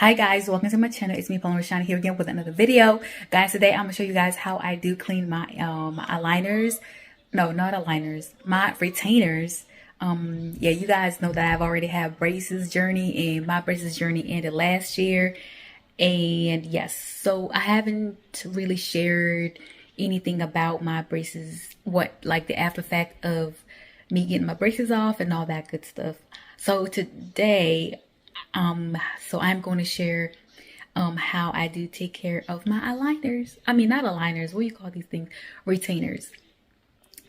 Hi guys, welcome to my channel. It's me, Naturally-Roshani, here again with another video. Guys, today I'm gonna show you guys how I do clean my aligners. No, not aligners, my retainers. Yeah, you guys know that I've already had braces journey, and my braces journey ended last year. And yes, so I haven't really shared anything about my braces, what like the after fact of me getting my braces off and all that good stuff. So today, so I'm going to share how I do take care of my aligners. I mean, not aligners, what do you call these things? Retainers.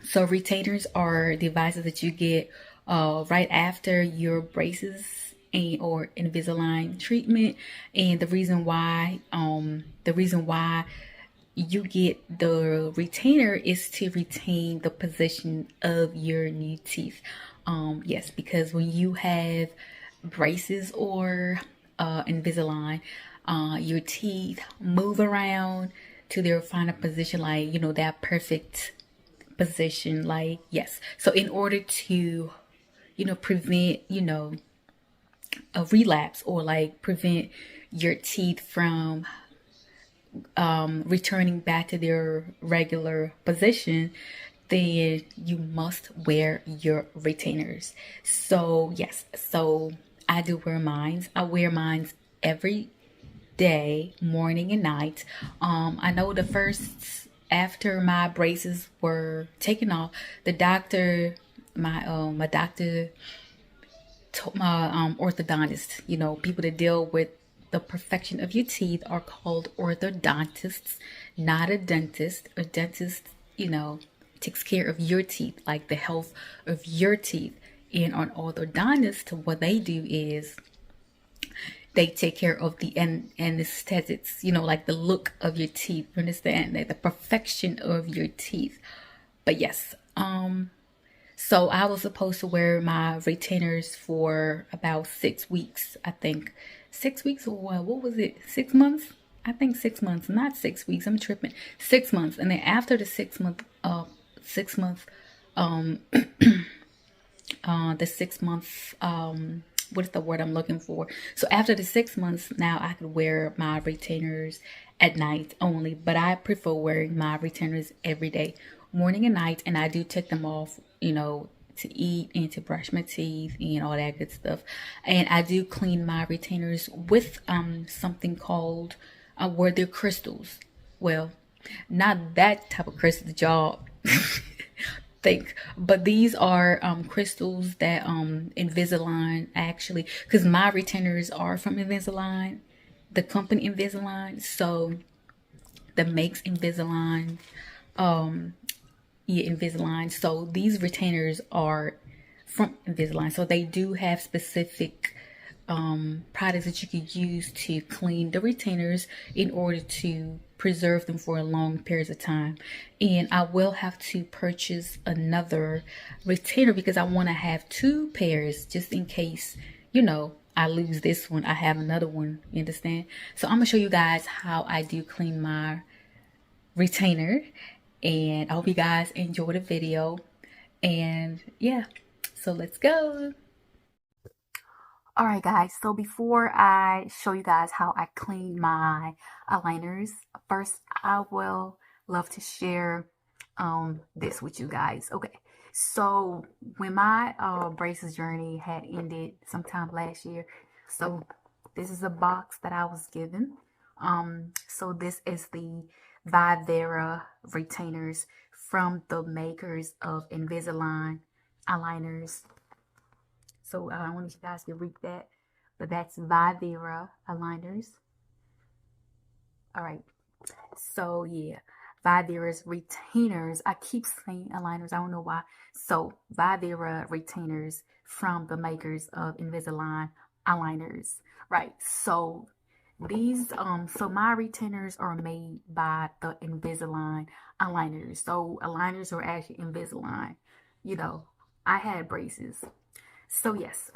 So retainers are devices that you get right after your braces and or Invisalign treatment. And the reason why you get the retainer is to retain the position of your new teeth. Yes, because when you have braces or Invisalign, your teeth move around to their final position, like that perfect position. Like, yes, so in order to prevent a relapse, or like prevent your teeth from returning back to their regular position, then you must wear your retainers. So yes, so I do wear mines. I wear mines every day, morning and night. I know the first, after my braces were taken off, the doctor, my doctor, my orthodontist, people that deal with the perfection of your teeth are called orthodontists, not a dentist. A dentist, takes care of your teeth, like the health of your teeth. And an orthodontist, what they do is they take care of the anesthetics, like the look of your teeth. You understand? Like the perfection of your teeth. But yes, so I was supposed to wear my retainers for about 6 weeks, I think. 6 weeks, or what was it? 6 months? I think 6 months, not 6 weeks. I'm tripping. 6 months. And then after the 6 months, what is the word I'm looking for? So after the 6 months, now I could wear my retainers at night only, but I prefer wearing my retainers every day, morning and night. And I do take them off, to eat and to brush my teeth and all that good stuff. And I do clean my retainers with something called where they're crystals. Well, not that type of crystal that y'all think, but these are crystals that Invisalign actually, because my retainers are from Invisalign, the company Invisalign. So that makes Invisalign, Invisalign. So these retainers are from Invisilign. So they do have specific products that you could use to clean the retainers in order to preserve them for a long periods of time. And I will have to purchase another retainer because I want to have two pairs just in case, I lose this one, I have another one. You understand? So I'm gonna show you guys how I do clean my retainer, and I hope you guys enjoy the video. And yeah, so let's go. All right, guys, so before I show you guys how I clean my aligners, first I will love to share this with you guys. Okay, so when my braces journey had ended sometime last year, so this is a box that I was given. So this is the Vivera retainers from the makers of Invisalign aligners. So I want you guys to read that, but that's Vivera aligners. All right. So yeah, Vivera's retainers. I keep saying aligners. I don't know why. So Vivera retainers from the makers of Invisalign aligners. Right. So these so my retainers are made by the Invisalign aligners. So aligners are actually Invisalign. I had braces. So yes.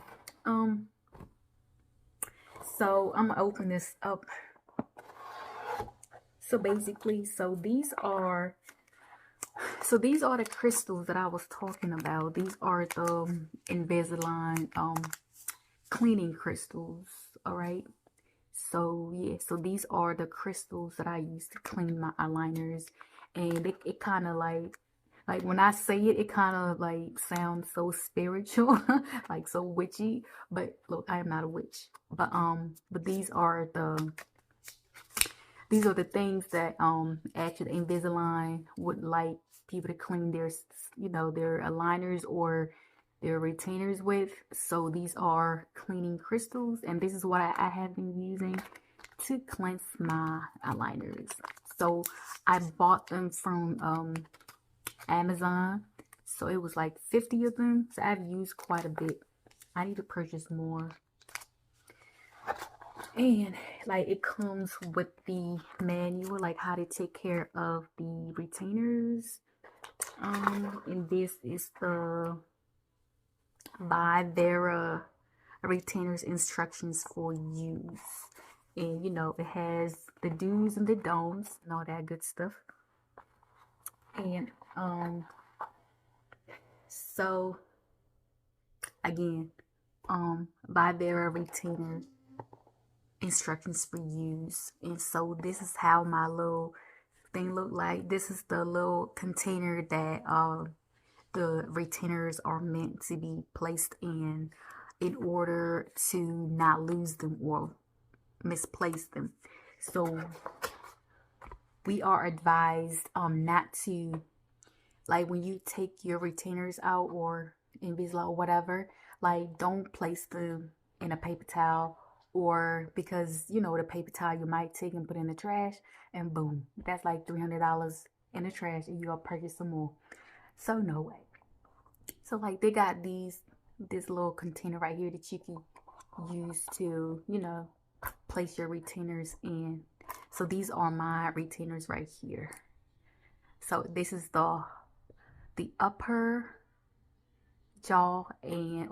So I'm gonna open this up. So basically, these are the crystals that I was talking about. These are the Invisalign cleaning crystals. All right. So yeah, so these are the crystals that I use to clean my eyeliners. And it kind of like when I say it, it kind of like sounds so spiritual, like so witchy. But look, I am not a witch. But these are the things that actually Invisilign would like people to clean their, you know, their aligners or their retainers with. So these are cleaning crystals, and this is what I have been using to cleanse my eyeliners. So I bought them from Amazon. So it was like 50 of them. So I've used quite a bit. I need to purchase more. And like it comes with the manual, like how to take care of the retainers. And this is the by their retainers instructions for use. And you know, it has the do's and the don'ts and all that good stuff. And so again, by their retainer instructions for use. And so this is how my little thing look like. This is the little container that the retainers are meant to be placed in order to not lose them or misplace them. So we are advised not to, like when you take your retainers out or Invisalign or whatever, like don't place them in a paper towel, or because you know the paper towel you might take and put in the trash and boom, that's like $300 in the trash and you'll purchase some more. So no way. So like they got this little container right here that you can use to, you know, place your retainers in. So these are my retainers right here. So this is the upper jaw and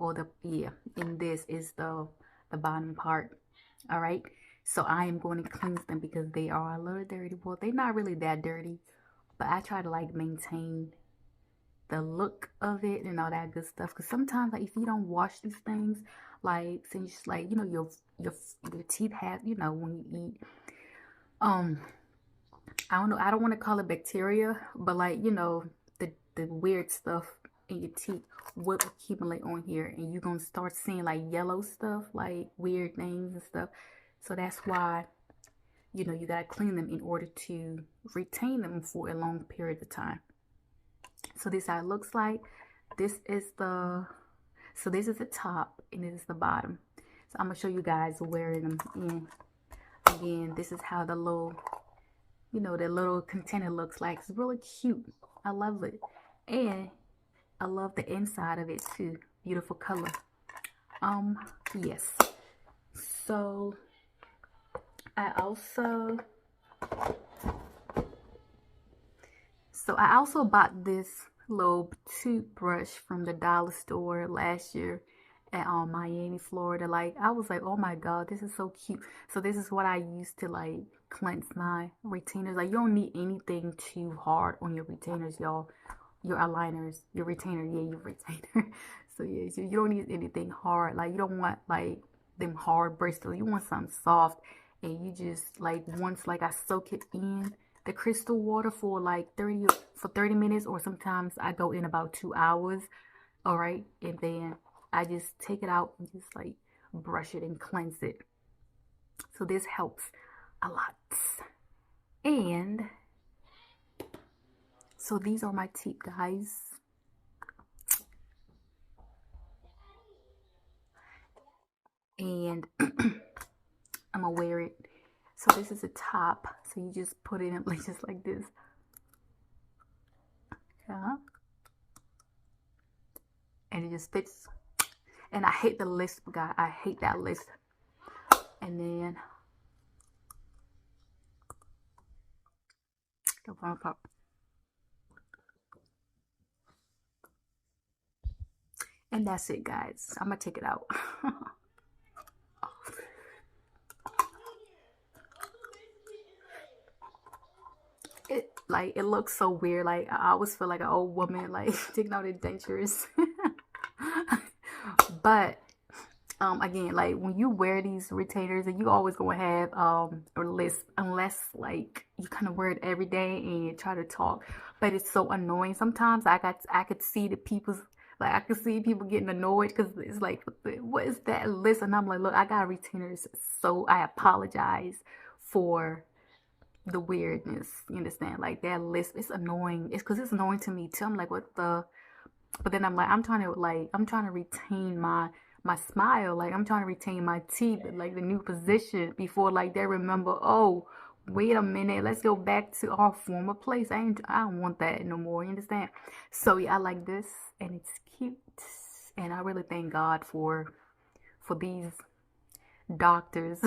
and this is the bottom part. All right, so I am going to cleanse them because they are a little dirty. Well, they're not really that dirty, but I try to like maintain the look of it and all that good stuff, because sometimes like if you don't wash these things, like since like you know your teeth have, you know, when you eat I don't know, I don't want to call it bacteria, but like you know the weird stuff in your teeth will accumulate on here, and you're gonna start seeing like yellow stuff, like weird things and stuff. So that's why, you know, you gotta clean them in order to retain them for a long period of time. So this is how it looks like. This is the top and this is the bottom. So I'm gonna show you guys wearing them in. Again, this is how the little, you know, the little container looks like. It's really cute. I love it. And I love the inside of it too. Beautiful color. Yes. So I also bought this little toothbrush from the dollar store last year at Miami, Florida. Like I was like, oh my god, this is so cute. So this is what I use to like cleanse my retainers. Like you don't need anything too hard on your retainers, y'all. Your aligners, your retainer, yeah, your retainer. So yeah, so you don't need anything hard. Like you don't want like them hard bristles. You want something soft, and you just like once like I soak it in the crystal water for like 30 minutes, or sometimes I go in about 2 hours. All right, and then I just take it out and just like brush it and cleanse it. So this helps a lot. And so these are my teeth, guys. And I'm gonna wear it. So this is a top. So you just put it in like just like this. Yeah. And it just fits. And I hate the list, guys. I hate that list. And then the bottom part. And that's it, guys. I'm gonna take it out. It looks so weird. Like I always feel like an old woman like taking out the dentures. But again, like when you wear these retainers, and you always gonna have a list, unless like you kind of wear it every day and you try to talk. But it's so annoying sometimes. I could see the people's, like I could see people getting annoyed because it's like, what is that list? And I'm like, look, I got retainers, so I apologize for the weirdness. You understand? Like that list, it's annoying. It's because it's annoying to me too. I'm like, what the? But then I'm like, I'm trying to retain my smile. Like I'm trying to retain my teeth, like the new position before like they remember, oh, wait a minute, let's go back to our former place. I don't want that no more. You understand? So yeah, I like this, and it's cute. And I really thank God for these doctors.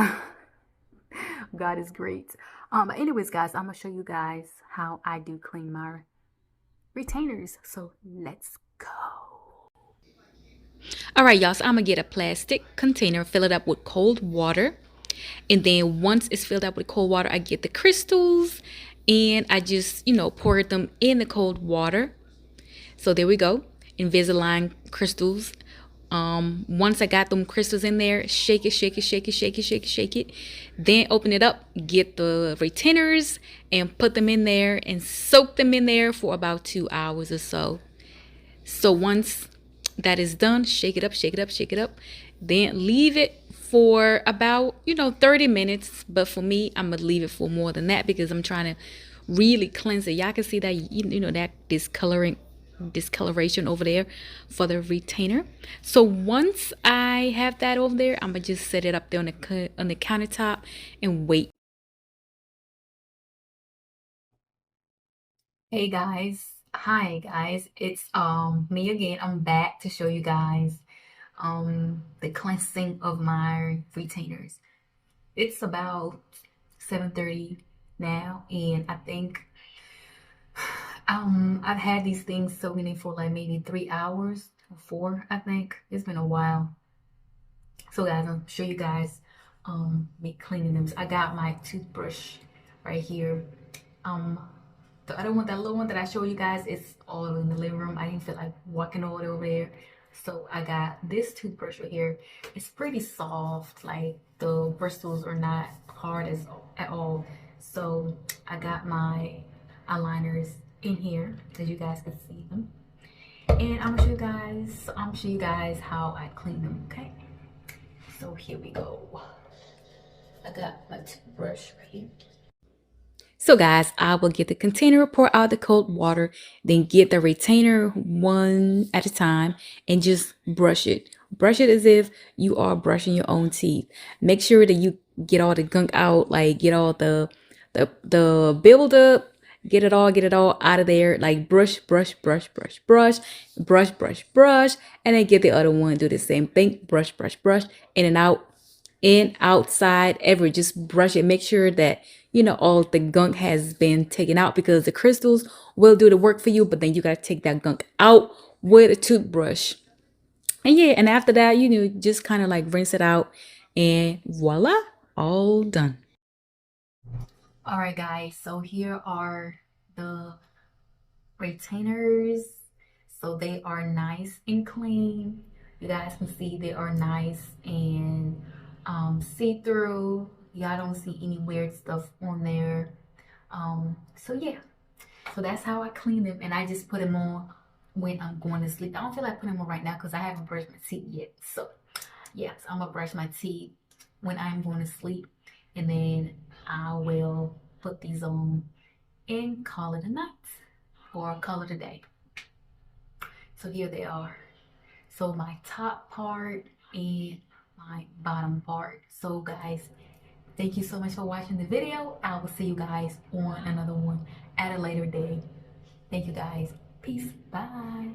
God is great. But anyways, guys, I'm gonna show you guys how I do clean my retainers. So let's go. All right, y'all, so I'm gonna get a plastic container, fill it up with cold water, and then once it's filled up with cold water, I get the crystals and I just, pour them in the cold water. So there we go, Invisilign crystals. Once I got them crystals in there, shake it, shake it, shake it, shake it, shake it, shake it. Then open it up, get the retainers and put them in there and soak them in there for about 2 hours or so. So once that is done, shake it up, shake it up, shake it up. Then leave it for about, 30 minutes. But for me, I'm going to leave it for more than that because I'm trying to really cleanse it. Y'all can see that, that discoloration over there for the retainer. So once I have that over there, I'm going to just set it up there on the countertop and wait. Hey guys. Hi guys. It's me again. I'm back to show you guys the cleansing of my retainers. It's about 7:30 now, and I think I've had these things soaking in for like maybe 3 hours or 4. I think it's been a while. So guys, I'll show you guys me cleaning them. So I got my toothbrush right here. The other one, that little one that I showed you guys, is all in the living room. I didn't feel like walking all over there. So I got this toothbrush right here. It's pretty soft, like the bristles are not hard at all. So I got my eyeliners in here, as you guys can see them. And I'm gonna show you guys how I clean them, okay? So here we go. I got my toothbrush right here. So guys, I will get the container, pour out the cold water, then get the retainer one at a time and just brush it. Brush it as if you are brushing your own teeth. Make sure that you get all the gunk out, like get all the buildup, get it all out of there. Like brush, brush, brush, brush, brush, brush, brush, brush, and then get the other one, do the same thing. Brush, brush, brush, in and out, in, outside, ever. Just brush it. Make sure that all the gunk has been taken out, because the crystals will do the work for you, but then you got to take that gunk out with a toothbrush. And yeah, and after that, just kind of like rinse it out, and voila, all done. All right, guys, so here are the retainers. So they are nice and clean. You guys can see they are nice and see-through. Y'all don't see any weird stuff on there. So yeah, so that's how I clean them, and I just put them on when I'm going to sleep. I don't feel like putting them on right now because I haven't brushed my teeth yet. So yes, I'm gonna brush my teeth when I'm going to sleep, and then I will put these on and call it a night, or call it a day. So here they are. So my top part and my bottom part. So guys, thank you so much for watching the video. I will see you guys on another one at a later day. Thank you guys. Peace. Bye.